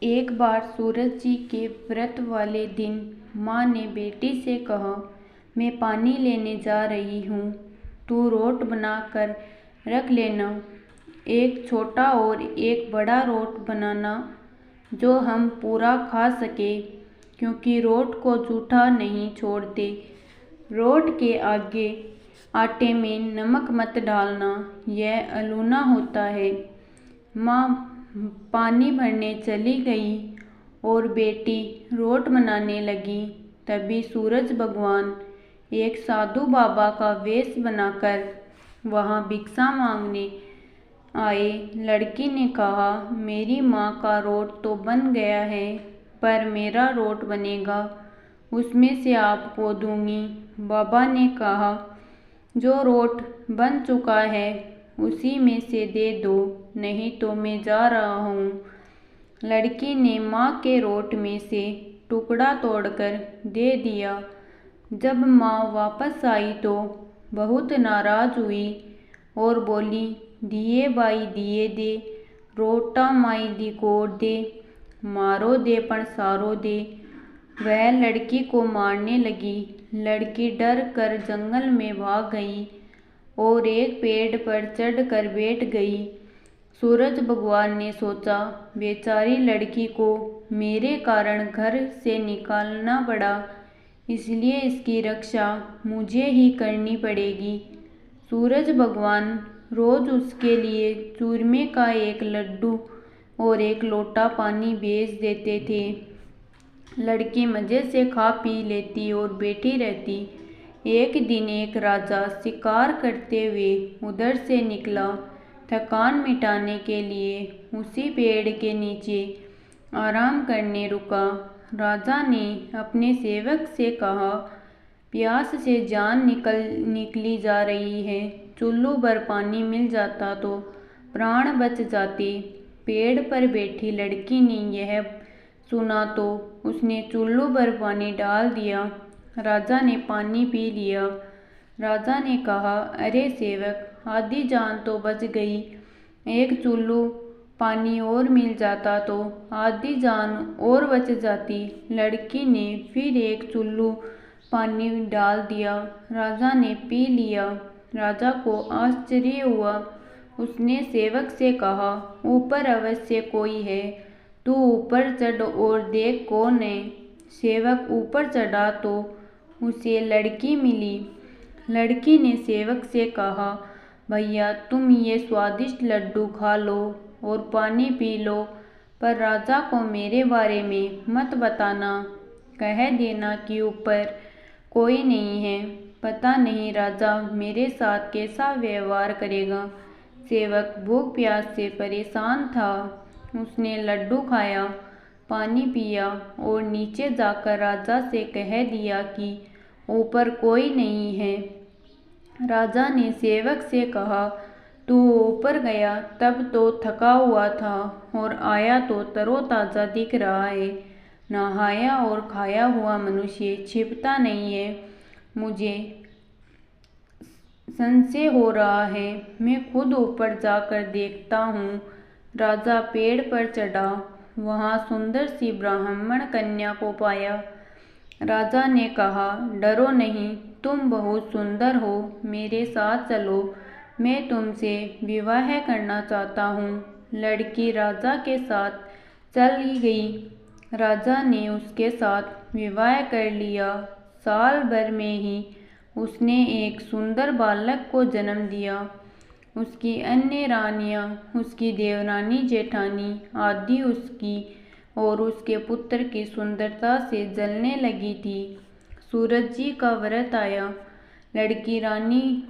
एक बार सूरज जी के व्रत वाले दिन माँ ने बेटी से कहा, मैं पानी लेने जा रही हूँ, तू रोट बना कर रख लेना। एक छोटा और एक बड़ा रोट बनाना जो हम पूरा खा सके, क्योंकि रोट को जूठा नहीं छोड़ते। रोट के आगे आटे में नमक मत डालना, यह अलूना होता है। माँ पानी भरने चली गई और बेटी रोट बनाने लगी। तभी सूरज भगवान एक साधु बाबा का वेश बनाकर वहाँ भिक्षा मांगने आए। लड़की ने कहा, मेरी माँ का रोट तो बन गया है, पर मेरा रोट बनेगा, उसमें से आपको दूंगी। बाबा ने कहा, जो रोट बन चुका है उसी में से दे दो, नहीं तो मैं जा रहा हूँ। लड़की ने माँ के रोट में से टुकड़ा तोड़कर दे दिया। जब माँ वापस आई तो बहुत नाराज हुई और बोली, दिए बाई दिए दे, रोटा माई दी कोड़ दे, मारो दे पण सारो दे। वह लड़की को मारने लगी। लड़की डर कर जंगल में भाग गई और एक पेड़ पर चढ़कर बैठ गई। सूरज भगवान ने सोचा, बेचारी लड़की को मेरे कारण घर से निकालना पड़ा, इसलिए इसकी रक्षा मुझे ही करनी पड़ेगी। सूरज भगवान रोज उसके लिए चूरमे का एक लड्डू और एक लोटा पानी भेज देते थे। लड़की मज़े से खा पी लेती और बैठी रहती। एक दिन एक राजा शिकार करते हुए उधर से निकला। थकान मिटाने के लिए उसी पेड़ के नीचे आराम करने रुका। राजा ने अपने सेवक से कहा, प्यास से जान निकली जा रही है, चुल्लू भर पानी मिल जाता तो प्राण बच जाते। पेड़ पर बैठी लड़की ने यह सुना तो उसने चुल्लू भर पानी डाल दिया। राजा ने पानी पी लिया। राजा ने कहा, अरे सेवक, आधी जान तो बच गई, एक चुल्लू पानी और मिल जाता तो आधी जान और बच जाती। लड़की ने फिर एक चुल्लू पानी डाल दिया। राजा ने पी लिया। राजा को आश्चर्य हुआ। उसने सेवक से कहा, ऊपर अवश्य कोई है, तू ऊपर चढ़ और देख कौन है। सेवक ऊपर चढ़ा तो उसे लड़की मिली। लड़की ने सेवक से कहा, भैया तुम ये स्वादिष्ट लड्डू खा लो और पानी पी लो, पर राजा को मेरे बारे में मत बताना, कह देना कि ऊपर कोई नहीं है, पता नहीं राजा मेरे साथ कैसा व्यवहार करेगा। सेवक भूख प्यास से परेशान था। उसने लड्डू खाया, पानी पिया और नीचे जाकर राजा से कह दिया कि ऊपर कोई नहीं है। राजा ने सेवक से कहा, तू ऊपर गया तब तो थका हुआ था और आया तो तरोताज़ा दिख रहा है। नहाया और खाया हुआ मनुष्य छिपता नहीं है। मुझे संशय हो रहा है, मैं खुद ऊपर जाकर देखता हूँ। राजा पेड़ पर चढ़ा। वहाँ सुंदर सी ब्राह्मण कन्या को पाया। राजा ने कहा, डरो नहीं, तुम बहुत सुंदर हो, मेरे साथ चलो, मैं तुमसे विवाह करना चाहता हूँ। लड़की राजा के साथ चली गई। राजा ने उसके साथ विवाह कर लिया। साल भर में ही उसने एक सुंदर बालक को जन्म दिया। उसकी अन्य रानियां, उसकी देवरानी जेठानी आदि उसकी और उसके पुत्र की सुंदरता से जलने लगी थी। सूरज जी का व्रत आया। लड़की रानी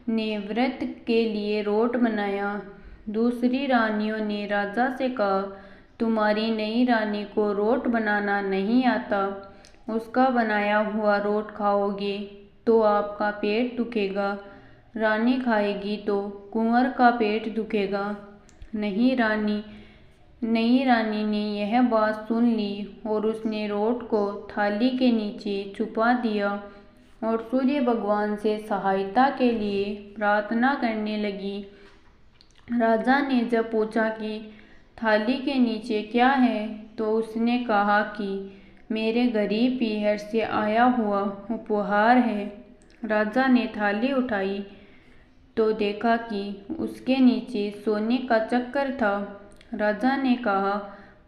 ने व्रत के लिए रोट बनाया। दूसरी रानियों ने राजा से कहा, तुम्हारी नई रानी को रोट बनाना नहीं आता, उसका बनाया हुआ रोट खाओगे तो आपका पेट दुखेगा, रानी खाएगी तो कुंवर का पेट दुखेगा। नई रानी ने यह बात सुन ली और उसने रोट को थाली के नीचे छुपा दिया और सूर्य भगवान से सहायता के लिए प्रार्थना करने लगी। राजा ने जब पूछा कि थाली के नीचे क्या है? तो उसने कहा कि मेरे गरीब पीहर से आया हुआ उपहार है। राजा ने थाली उठाई तो देखा कि उसके नीचे सोने का चक्कर था। राजा ने कहा,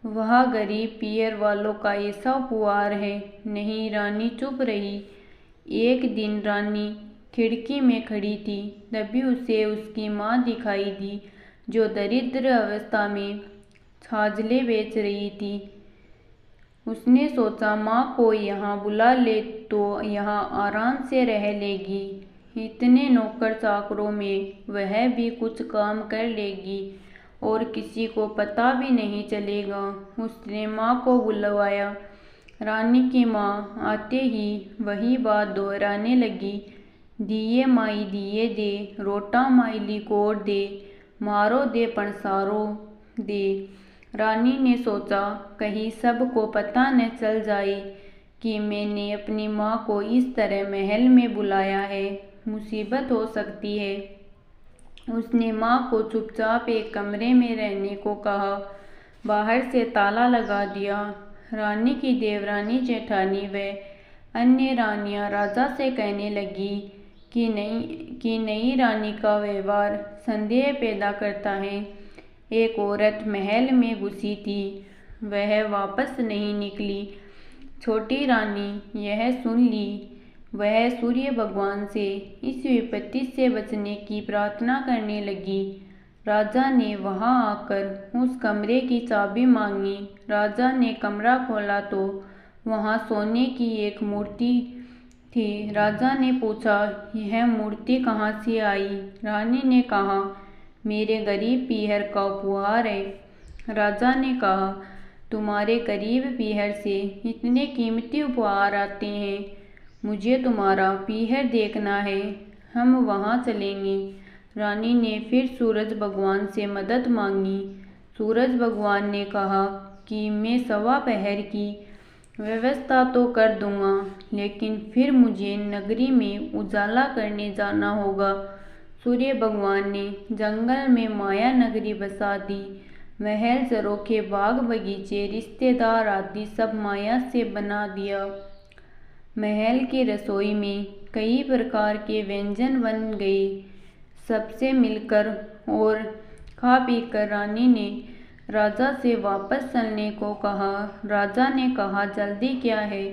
वह गरीब पीहर वालों का ऐसा उपहार है। नहीं, रानी चुप रही। एक दिन रानी खिड़की में खड़ी थी, तभी उसे उसकी माँ दिखाई दी, जो दरिद्र अवस्था में छाजले बेच रही थी। उसने सोचा, माँ को यहाँ बुला ले तो यहाँ आराम से रह लेगी। इतने नौकर चाकरों में वह भी कुछ काम कर लेगी और किसी को पता भी नहीं चलेगा। उसने माँ को बुलवाया। रानी की माँ आते ही वही बात दोहराने लगी, दिए माई दिए दे, रोटा माई लिकोड़ दे, मारो दे पणसारो दे। रानी ने सोचा, कहीं सबको पता न चल जाए कि मैंने अपनी माँ को इस तरह महल में बुलाया है, मुसीबत हो सकती है। उसने माँ को चुपचाप एक कमरे में रहने को कहा, बाहर से ताला लगा दिया। रानी की देवरानी जेठानी व अन्य रानियां राजा से कहने लगी कि नई रानी का व्यवहार संदेह पैदा करता है। एक औरत महल में घुसी थी, वह वापस नहीं निकली। छोटी रानी यह सुन ली। वह सूर्य भगवान से इस विपत्ति से बचने की प्रार्थना करने लगी। राजा ने वहां आकर उस कमरे की चाबी मांगी। राजा ने कमरा खोला तो वहां सोने की एक मूर्ति थी। राजा ने पूछा, यह मूर्ति कहाँ से आई? रानी ने कहा, मेरे गरीब पीहर का उपहार है। राजा ने कहा, तुम्हारे गरीब पीहर से इतने कीमती उपहार आते हैं, मुझे तुम्हारा पीहर देखना है, हम वहाँ चलेंगे। रानी ने फिर सूरज भगवान से मदद मांगी। सूरज भगवान ने कहा कि मैं सवा पहर की व्यवस्था तो कर दूंगा, लेकिन फिर मुझे नगरी में उजाला करने जाना होगा। सूर्य भगवान ने जंगल में माया नगरी बसा दी। महल, झरोखे, बाग बगीचे, रिश्तेदार आदि सब माया से बना दिया। महल की रसोई में कई प्रकार के व्यंजन बन गए। सबसे मिलकर और खा पीकर रानी ने राजा से वापस चलने को कहा। राजा ने कहा, जल्दी क्या है,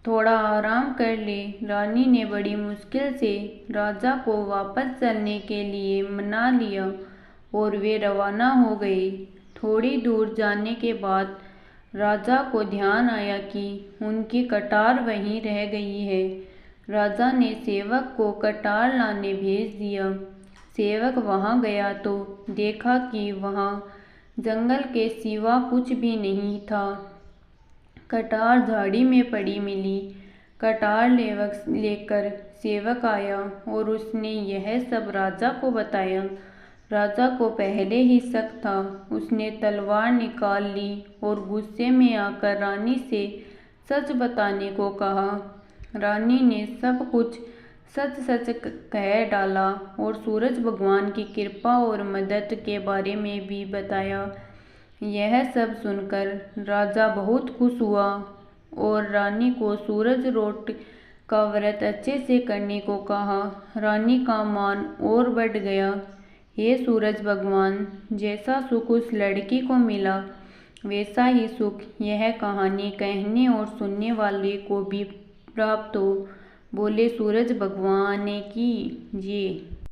थोड़ा आराम कर ले। रानी ने बड़ी मुश्किल से राजा को वापस चलने के लिए मना लिया और वे रवाना हो गए। थोड़ी दूर जाने के बाद राजा को ध्यान आया कि उनकी कटार वहीं रह गई है। राजा ने सेवक को कटार लाने भेज दिया। सेवक वहां गया तो देखा कि वहां जंगल के सिवा कुछ भी नहीं था। कटार झाड़ी में पड़ी मिली। कटार लेकर सेवक आया और उसने यह सब राजा को बताया। राजा को पहले ही शक था। उसने तलवार निकाल ली और गुस्से में आकर रानी से सच बताने को कहा। रानी ने सब कुछ सच सच कह डाला और सूरज भगवान की कृपा और मदद के बारे में भी बताया। यह सब सुनकर राजा बहुत खुश हुआ और रानी को सूरज रोट का व्रत अच्छे से करने को कहा। रानी का मान और बढ़ गया। हे सूरज भगवान, जैसा सुख उस लड़की को मिला, वैसा ही सुख यह कहानी कहने और सुनने वाले को भी प्राप्त हो। बोले सूरज भगवान की जय।